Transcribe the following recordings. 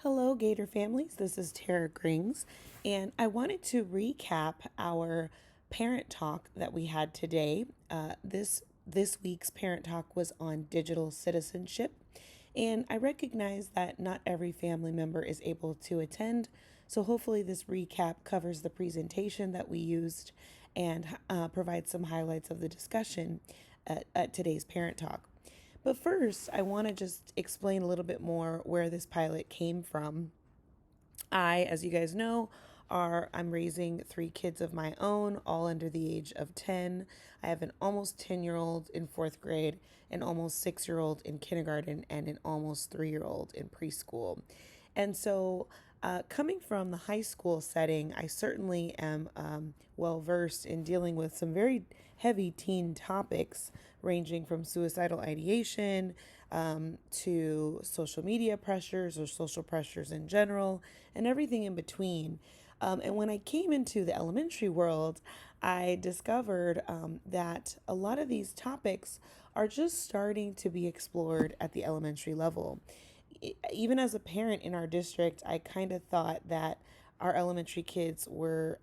Hello, Gator families. This is Tara Grings, and I wanted to recap our parent talk that we had today. This week's parent talk was on digital citizenship, and I recognize that not every family member is able to attend. So hopefully, this recap covers the presentation that we used and provides some highlights of the discussion at today's parent talk. But first, I want to just explain a little bit more where this pilot came from. As you guys know, I'm raising three kids of my own, all under the age of 10. I have an almost 10-year-old in fourth grade, an almost 6-year-old in kindergarten, and an almost 3-year-old in preschool. And so, coming from the high school setting, I certainly am well versed in dealing with some very heavy teen topics, ranging from suicidal ideation to social media pressures or social pressures in general, and everything in between. And when I came into the elementary world, I discovered that a lot of these topics are just starting to be explored at the elementary level. Even as a parent in our district, I kind of thought that our elementary kids were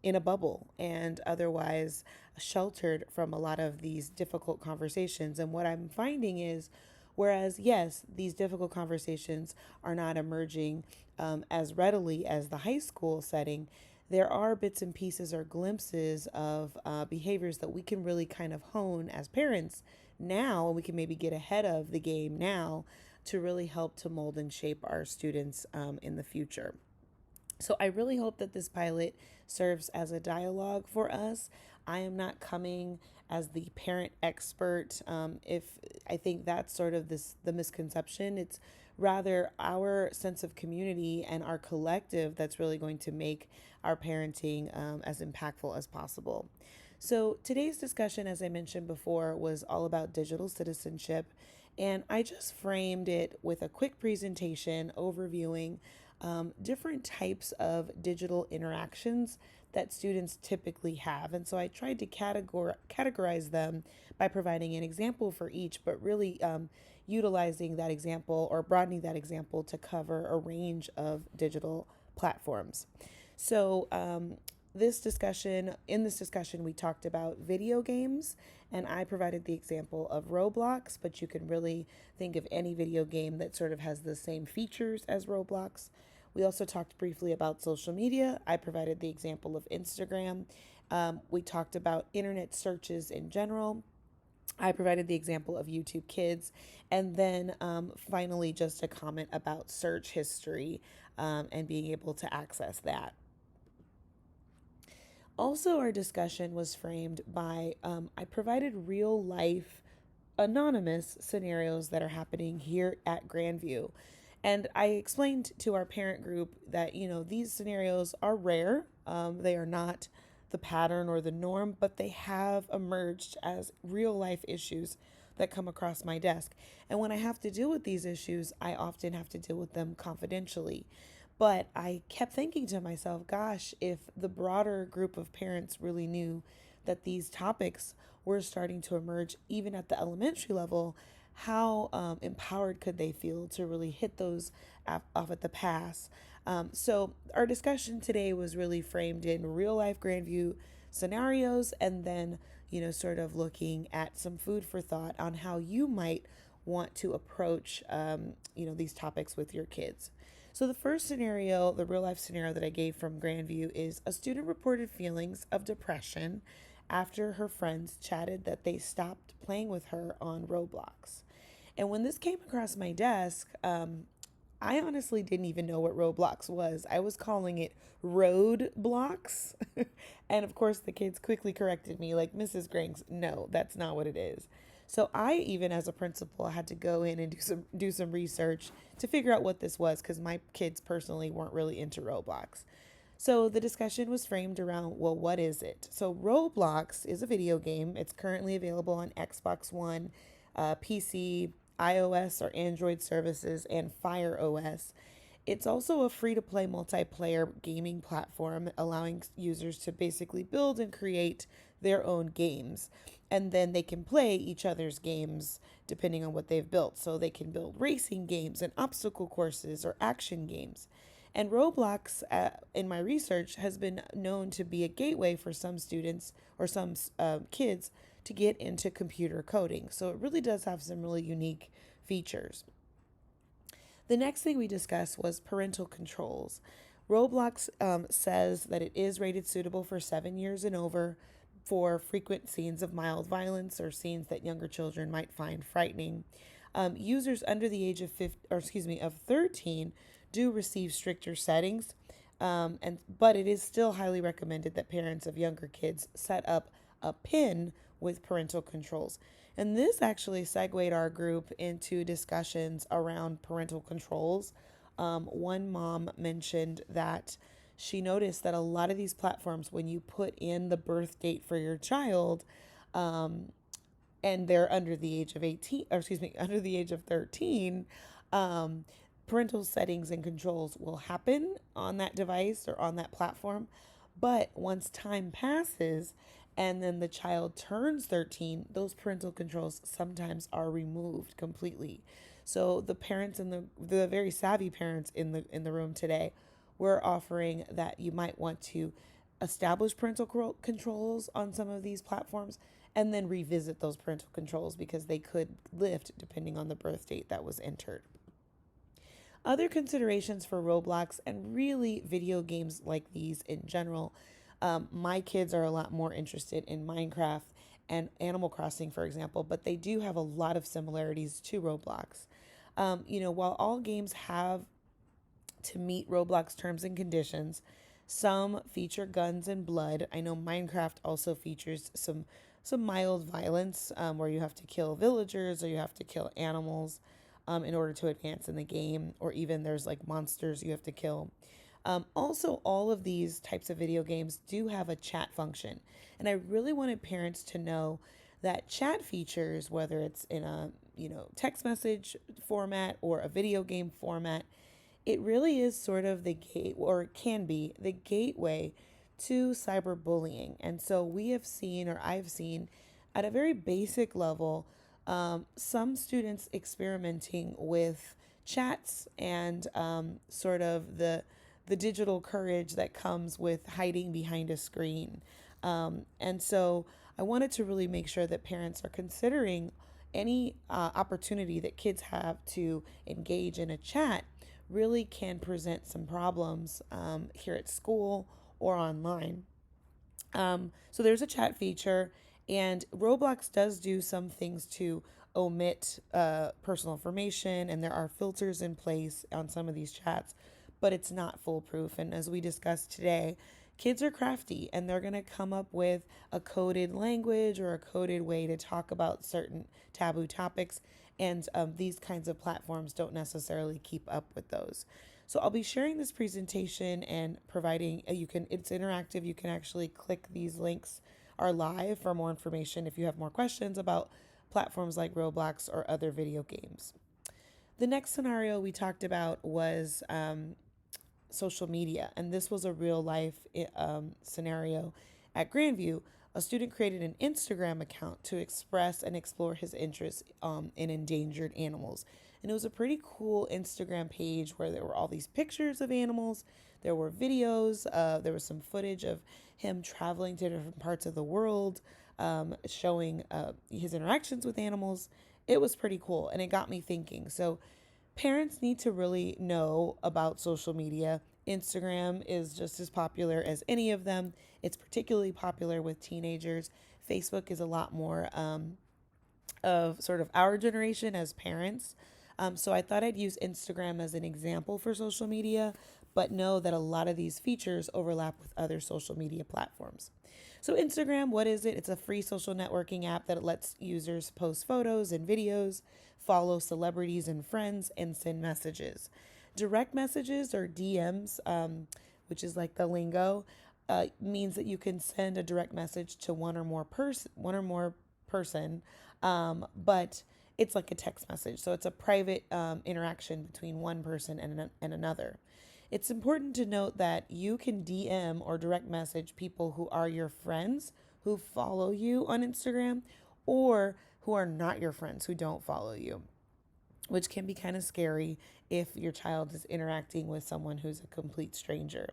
in a bubble and otherwise sheltered from a lot of these difficult conversations. And what I'm finding is, whereas, yes, these difficult conversations are not emerging as readily as the high school setting, there are bits and pieces or glimpses of behaviors that we can really kind of hone as parents now, and we can maybe get ahead of the game now to really help to mold and shape our students in the future. So I really hope that this pilot serves as a dialogue for us. I am not coming as the parent expert. If I think that's sort of the misconception. It's rather our sense of community and our collective that's really going to make our parenting as impactful as possible. So today's discussion, as I mentioned before, was all about digital citizenship. And I just framed it with a quick presentation overviewing different types of digital interactions that students typically have. And so I tried to categorize them by providing an example for each, but really utilizing that example or broadening that example to cover a range of digital platforms. So, in this discussion, we talked about video games, and I provided the example of Roblox, but you can really think of any video game that sort of has the same features as Roblox. We also talked briefly about social media. I provided the example of Instagram. We talked about internet searches in general. I provided the example of YouTube Kids. And then finally, just a comment about search history and being able to access that. Also, our discussion was framed by I provided real life anonymous scenarios that are happening here at Grandview. And I explained to our parent group that, these scenarios are rare. They are not the pattern or the norm, but they have emerged as real life issues that come across my desk. And when I have to deal with these issues, I often have to deal with them confidentially. But I kept thinking to myself, gosh, if the broader group of parents really knew that these topics were starting to emerge even at the elementary level, how empowered could they feel to really hit those off at the pass? So our discussion today was really framed in real life Grandview scenarios, and then sort of looking at some food for thought on how you might want to approach these topics with your kids. So the first scenario, the real life scenario that I gave from Grandview, is a student reported feelings of depression after her friends chatted that they stopped playing with her on Roblox. And when this came across my desk, I honestly didn't even know what Roblox was. I was calling it Roadblocks. And of course, the kids quickly corrected me, like, Mrs. Grings, no, that's not what it is. So I, even as a principal, had to go in and do some research to figure out what this was, because my kids personally weren't really into Roblox. So the discussion was framed around, well, what is it? So Roblox is a video game. It's currently available on Xbox One, PC, iOS or Android services, and Fire OS. It's also a free to play multiplayer gaming platform, allowing users to basically build and create their own games. And then they can play each other's games depending on what they've built. So they can build racing games and obstacle courses or action games. And Roblox, in my research, has been known to be a gateway for some students or some kids to get into computer coding. So it really does have some really unique features. The next thing we discussed was parental controls. Roblox says that it is rated suitable for 7 years and over for frequent scenes of mild violence or scenes that younger children might find frightening. Users under the age of 13 do receive stricter settings, but it is still highly recommended that parents of younger kids set up a PIN with parental controls. And this actually segued our group into discussions around parental controls. One mom mentioned that she noticed that a lot of these platforms, when you put in the birth date for your child, and they're under the age of 18, or excuse me, under the age of 13, um, parental settings and controls will happen on that device or on that platform. But once time passes and then the child turns 13, those parental controls sometimes are removed completely. So the parents and the very savvy parents in the room today, we're offering that you might want to establish parental controls on some of these platforms and then revisit those parental controls because they could lift depending on the birth date that was entered. Other considerations for Roblox and really video games like these in general, my kids are a lot more interested in Minecraft and Animal Crossing, for example, but they do have a lot of similarities to Roblox. While all games have to meet Roblox terms and conditions, some feature guns and blood. I know Minecraft also features some mild violence where you have to kill villagers or you have to kill animals in order to advance in the game, or even there's like monsters you have to kill. Also, all of these types of video games do have a chat function, and I really wanted parents to know that chat features, whether it's in a text message format or a video game format, it really is sort of the gate, or it can be the gateway to cyberbullying. And so we have seen, or I've seen, at a very basic level, some students experimenting with chats and sort of the digital courage that comes with hiding behind a screen. And so I wanted to really make sure that parents are considering any opportunity that kids have to engage in a chat really can present some problems here at school or online. So there's a chat feature, and Roblox does do some things to omit personal information, and there are filters in place on some of these chats, but it's not foolproof. And as we discussed today, kids are crafty and they're going to come up with a coded language or a coded way to talk about certain taboo topics. And these kinds of platforms don't necessarily keep up with those. So I'll be sharing this presentation and providing it's interactive. You can actually click these links are live for more information if you have more questions about platforms like Roblox or other video games. The next scenario we talked about was social media, and this was a real life scenario at Grandview. A student created an Instagram account to express and explore his interest in endangered animals. And it was a pretty cool Instagram page where there were all these pictures of animals, there were videos, there was some footage of him traveling to different parts of the world, showing his interactions with animals. It was pretty cool, and it got me thinking. So parents need to really know about social media. Instagram is just as popular as any of them. It's particularly popular with teenagers. Facebook is a lot more of sort of our generation as parents. So I thought I'd use Instagram as an example for social media, but know that a lot of these features overlap with other social media platforms. So Instagram, what is it? It's a free social networking app that lets users post photos and videos, follow celebrities and friends, and send messages. Direct messages, or DMs, which is like the lingo, means that you can send a direct message to one or more person, but it's like a text message. So it's a private interaction between one person and another. It's important to note that you can DM or direct message people who are your friends who follow you on Instagram or who are not your friends who don't follow you, which can be kind of scary if your child is interacting with someone who's a complete stranger.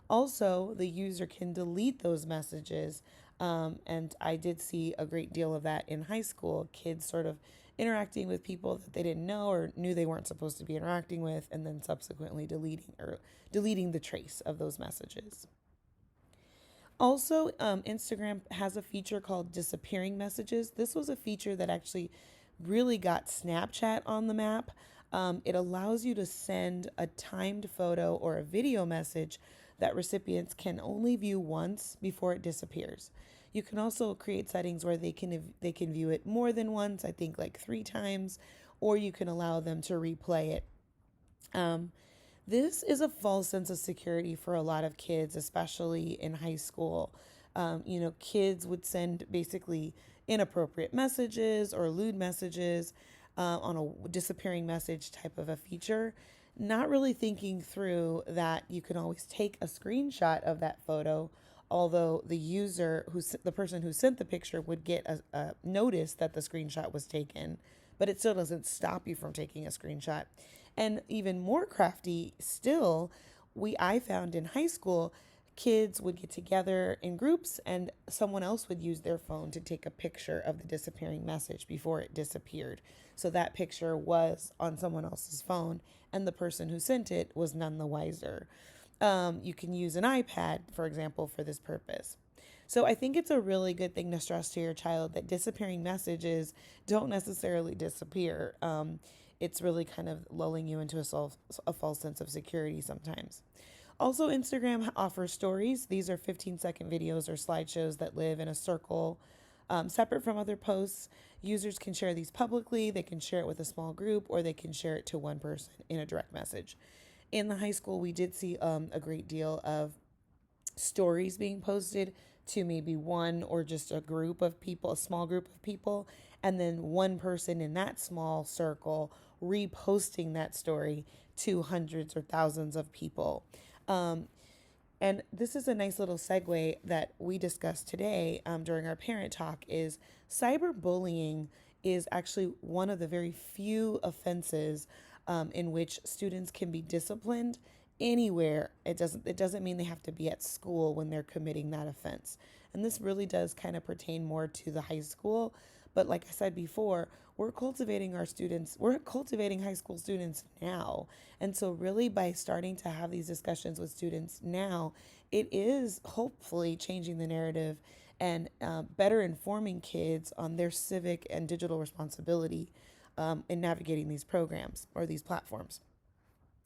Also, the user can delete those messages. And I did see a great deal of that in high school. Kids sort of interacting with people that they didn't know or knew they weren't supposed to be interacting with, and then subsequently deleting the trace of those messages. Also, Instagram has a feature called disappearing messages. This was a feature that actually really got Snapchat on the map. It allows you to send a timed photo or a video message that recipients can only view once before it disappears. You can also create settings where they can view it more than once, I think like 3 times, or you can allow them to replay it. Um, this is a false sense of security for a lot of kids, especially in high school. Kids would send basically inappropriate messages or lewd messages on a disappearing message type of a feature, not really thinking through that you can always take a screenshot of that photo. Although the person who sent the picture would get a notice that the screenshot was taken, but it still doesn't stop you from taking a screenshot. And even more crafty still, I found in high school, kids would get together in groups and someone else would use their phone to take a picture of the disappearing message before it disappeared. So that picture was on someone else's phone and the person who sent it was none the wiser. You can use an iPad, for example, for this purpose. So I think it's a really good thing to stress to your child that disappearing messages don't necessarily disappear. It's really kind of lulling you into a false sense of security sometimes. Also, Instagram offers stories. These are 15-second videos or slideshows that live in a circle separate from other posts. Users can share these publicly, they can share it with a small group, or they can share it to one person in a direct message. In the high school, we did see a great deal of stories being posted to maybe one or just a group of people, a small group of people, and then one person in that small circle reposting that story to hundreds or thousands of people. Um, and this is a nice little segue that we discussed today during our parent talk is cyberbullying is actually one of the very few offenses in which students can be disciplined anywhere. It doesn't mean they have to be at school when they're committing that offense. And this really does kind of pertain more to the high school. But like I said before, we're cultivating high school students now. And so really by starting to have these discussions with students now, it is hopefully changing the narrative and better informing kids on their civic and digital responsibility in navigating these programs or these platforms.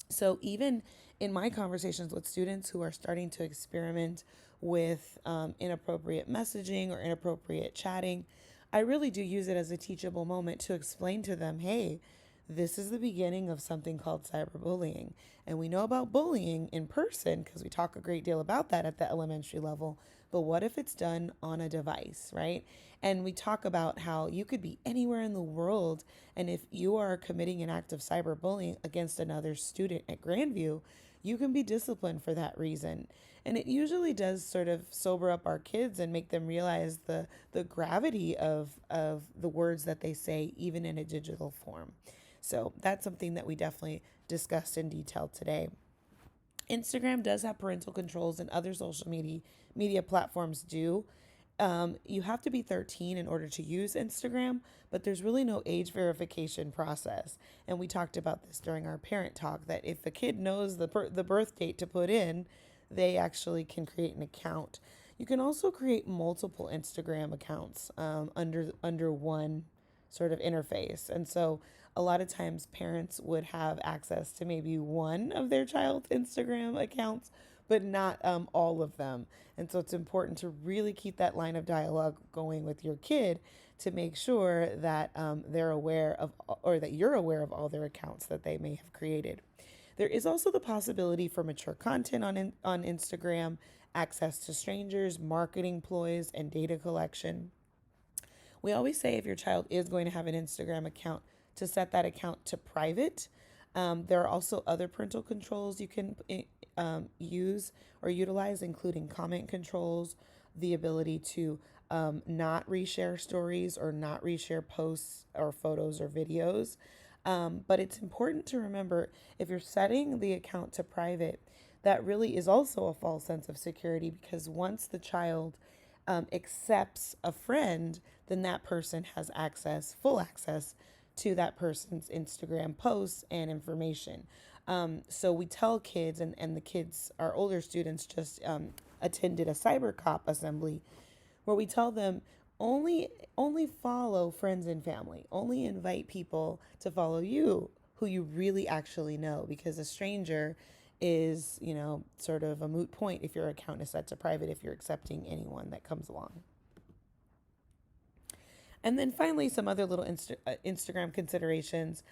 So even in my conversations with students who are starting to experiment with inappropriate messaging or inappropriate chatting, I really do use it as a teachable moment to explain to them, hey, this is the beginning of something called cyberbullying. And we know about bullying in person because we talk a great deal about that at the elementary level. But what if it's done on a device, right? And we talk about how you could be anywhere in the world. And if you are committing an act of cyberbullying against another student at Grandview, you can be disciplined for that reason. And it usually does sort of sober up our kids and make them realize the gravity of the words that they say, even in a digital form. So that's something that we definitely discussed in detail today. Instagram does have parental controls, and other social media platforms do. You have to be 13 in order to use Instagram, but there's really no age verification process. And we talked about this during our parent talk that if a kid knows the birth date to put in, they actually can create an account. You can also create multiple Instagram accounts under one sort of interface. And so a lot of times parents would have access to maybe one of their child's Instagram accounts, but not all of them. And so it's important to really keep that line of dialogue going with your kid to make sure that they're aware of, or that you're aware of all their accounts that they may have created. There is also the possibility for mature content on Instagram, access to strangers, marketing ploys, and data collection. We always say if your child is going to have an Instagram account, to set that account to private. There are also other parental controls you can use or utilize, including comment controls, the ability to not reshare stories or not reshare posts or photos or videos. But it's important to remember, if you're setting the account to private, that really is also a false sense of security, because once the child accepts a friend, then that person has access, full access to that person's Instagram posts and information. So we tell kids, and the kids, our older students, just attended a cyber cop assembly where we tell them only follow friends and family, only invite people to follow you who you really actually know, because a stranger is, sort of a moot point if your account is set to private, if you're accepting anyone that comes along. And then finally, some other little Instagram considerations.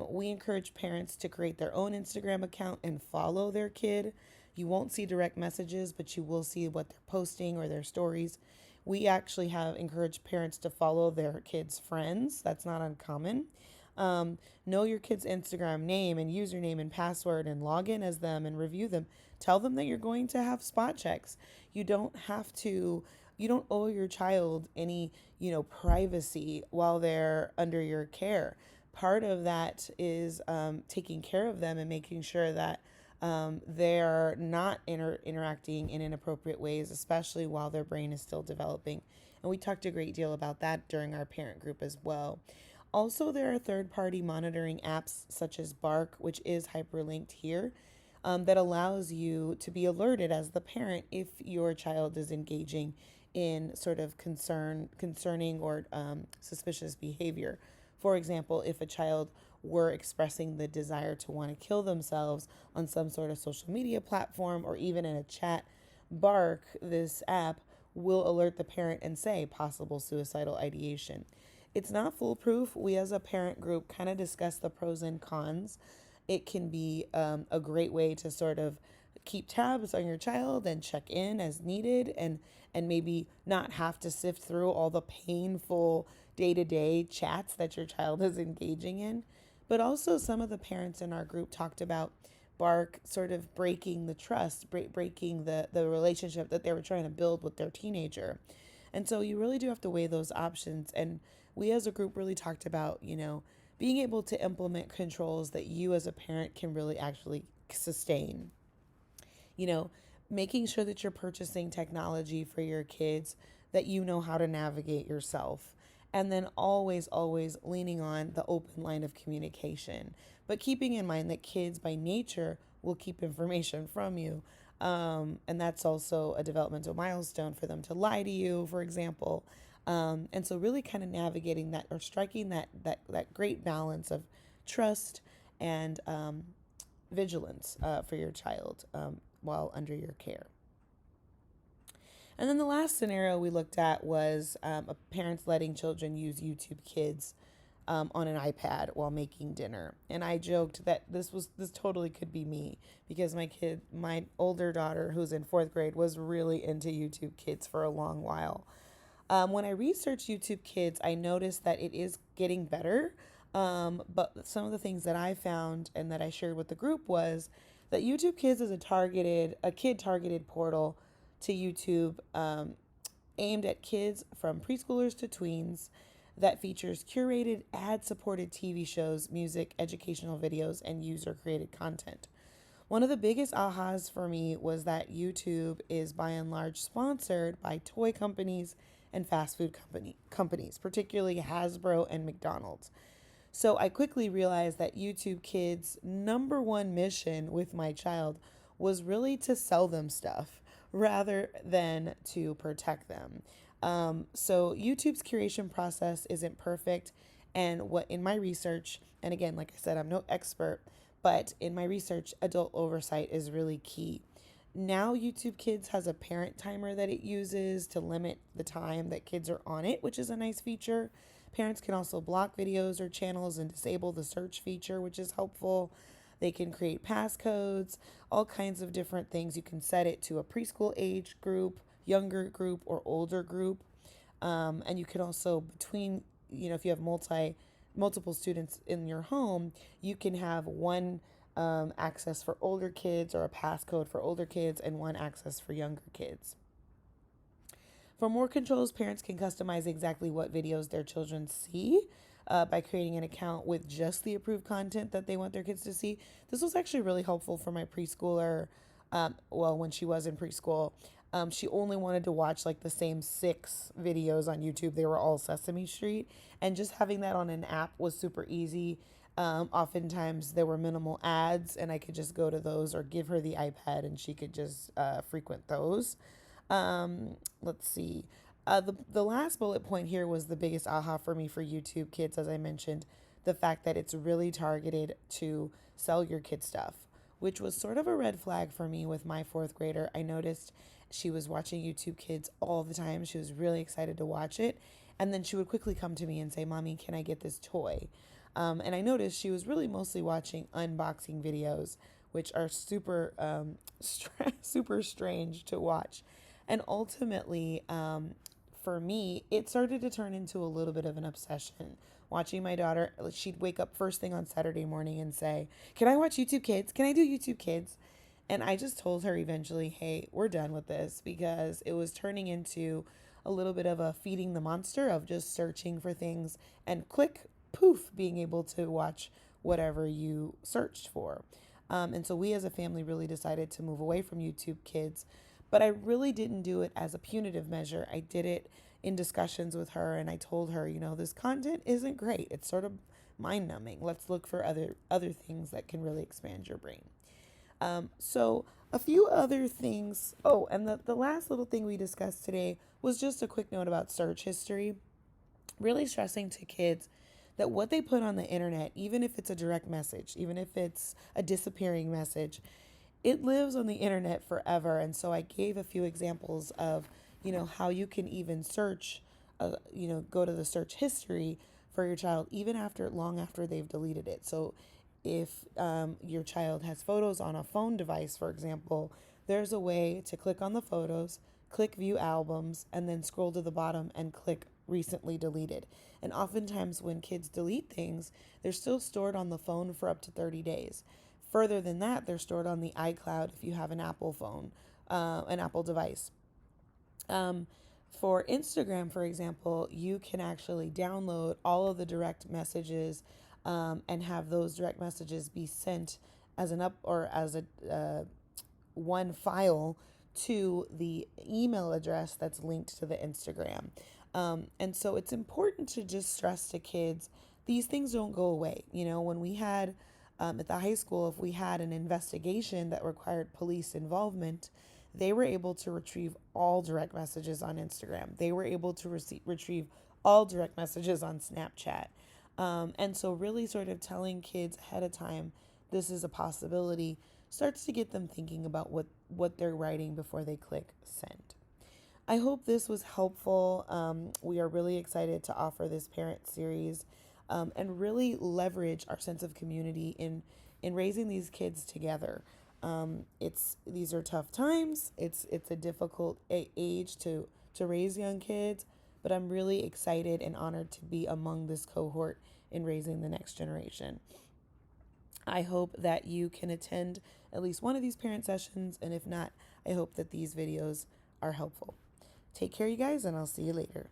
We encourage parents to create their own Instagram account and follow their kid. You won't see direct messages, but you will see what they're posting or their stories. We actually have encouraged parents to follow their kids' friends. That's not uncommon. Know your kid's Instagram name and username and password, and log in as them and review them. Tell them that you're going to have spot checks. You don't have to, you don't owe your child any, privacy while they're under your care. Part of that is taking care of them and making sure that they're not interacting in inappropriate ways, especially while their brain is still developing. And we talked a great deal about that during our parent group as well. Also, there are third-party monitoring apps such as Bark, which is hyperlinked here, that allows you to be alerted as the parent if your child is engaging in sort of concerning or suspicious behavior. For example, if a child were expressing the desire to want to kill themselves on some sort of social media platform or even in a chat, Bark, this app, will alert the parent and say possible suicidal ideation. It's not foolproof. We as a parent group kind of discuss the pros and cons. It can be a great way to sort of keep tabs on your child and check in as needed, and maybe not have to sift through all the painful day-to-day chats that your child is engaging in. But also, some of the parents in our group talked about Bark sort of breaking the trust, breaking the relationship that they were trying to build with their teenager. And so you really do have to weigh those options. And we as a group really talked about, being able to implement controls that you as a parent can really actually sustain. You know, making sure that you're purchasing technology for your kids that you know how to navigate yourself. And then always, always leaning on the open line of communication. But keeping in mind that kids by nature will keep information from you. And that's also a developmental milestone for them to lie to you, for example. And so really kind of navigating that, or striking that great balance of trust and vigilance for your child while under your care. And then the last scenario we looked at was parents letting children use YouTube Kids on an iPad while making dinner. And I joked that this totally could be me, because my older daughter, who's in fourth grade, was really into YouTube Kids for a long while. When I researched YouTube Kids, I noticed that it is getting better. But some of the things that I found and that I shared with the group was that YouTube Kids is a kid targeted portal to YouTube, aimed at kids from preschoolers to tweens, that features curated ad-supported TV shows, music, educational videos, and user-created content. One of the biggest ahas for me was that YouTube is by and large sponsored by toy companies and fast food companies, particularly Hasbro and McDonald's. So I quickly realized that YouTube Kids' number one mission with my child was really to sell them stuff rather than to protect them. So YouTube's curation process isn't perfect. And what in my research, and again, like I said, I'm no expert, but in my research, adult oversight is really key. Now YouTube Kids has a parent timer that it uses to limit the time that kids are on it, which is a nice feature. Parents can also block videos or channels and disable the search feature, which is helpful. They can create passcodes, all kinds of different things. You can set it to a preschool age group, younger group, or older group. And you can also, if you have multiple students in your home, you can have one access for older kids, or a passcode for older kids, and one access for younger kids. For more controls, parents can customize exactly what videos their children see by creating an account with just the approved content that they want their kids to see. This was actually really helpful for my preschooler. Well, when she was in preschool, she only wanted to watch like the same 6 videos on YouTube. They were all Sesame Street. And just having that on an app was super easy. Oftentimes there were minimal ads, and I could just go to those or give her the iPad and she could just frequent those. Let's see. The last bullet point here was the biggest aha for me for YouTube Kids, as I mentioned, the fact that it's really targeted to sell your kid stuff, which was sort of a red flag for me with my 4th grader. I noticed she was watching YouTube Kids all the time. She was really excited to watch it. And then she would quickly come to me and say, Mommy, can I get this toy? And I noticed she was really mostly watching unboxing videos, which are super, super strange to watch. And ultimately, for me, it started to turn into a little bit of an obsession. Watching my daughter, she'd wake up first thing on Saturday morning and say, Can I watch YouTube Kids? Can I do YouTube Kids? And I just told her eventually, hey, we're done with this, because it was turning into a little bit of a feeding the monster of just searching for things and click, poof, being able to watch whatever you searched for. And so we as a family really decided to move away from YouTube Kids. But I really didn't do it as a punitive measure. I did it in discussions with her, and I told her, this content isn't great. It's sort of mind numbing. Let's look for other things that can really expand your brain. So a few other things. Oh, and the last little thing we discussed today was just a quick note about search history. Really stressing to kids that what they put on the internet, even if it's a direct message, even if it's a disappearing message, it lives on the internet forever. And so I gave a few examples of, how you can even search, go to the search history for your child, even long after they've deleted it. So if your child has photos on a phone device, for example, there's a way to click on the photos, click view albums, and then scroll to the bottom and click recently deleted. And oftentimes when kids delete things, they're still stored on the phone for up to 30 days. Further than that, they're stored on the iCloud if you have an Apple phone, an Apple device. For Instagram, for example, you can actually download all of the direct messages and have those direct messages be sent as a one file to the email address that's linked to the Instagram. And so it's important to just stress to kids, these things don't go away. When we had at the high school, if we had an investigation that required police involvement, they were able to retrieve all direct messages on Instagram. They were able to retrieve all direct messages on Snapchat. And so really sort of telling kids ahead of time, this is a possibility, starts to get them thinking about what they're writing before they click send. I hope this was helpful. We are really excited to offer this parent series and really leverage our sense of community in raising these kids together. These are tough times. It's a difficult age to raise young kids, but I'm really excited and honored to be among this cohort in raising the next generation. I hope that you can attend at least one of these parent sessions, and if not, I hope that these videos are helpful. Take care, you guys, and I'll see you later.